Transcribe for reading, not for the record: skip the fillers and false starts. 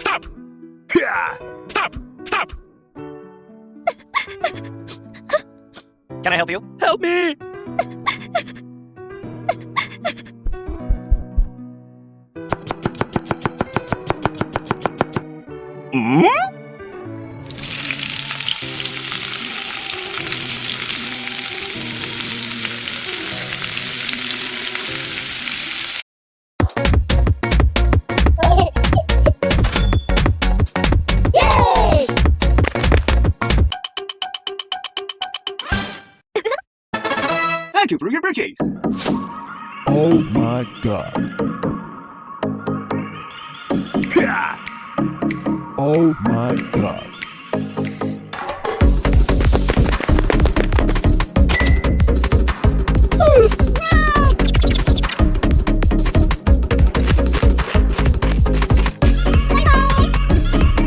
Stop! Stop! Stop! Can I help you? Help me! Thank you for your purchase. Oh my god. Oh my god.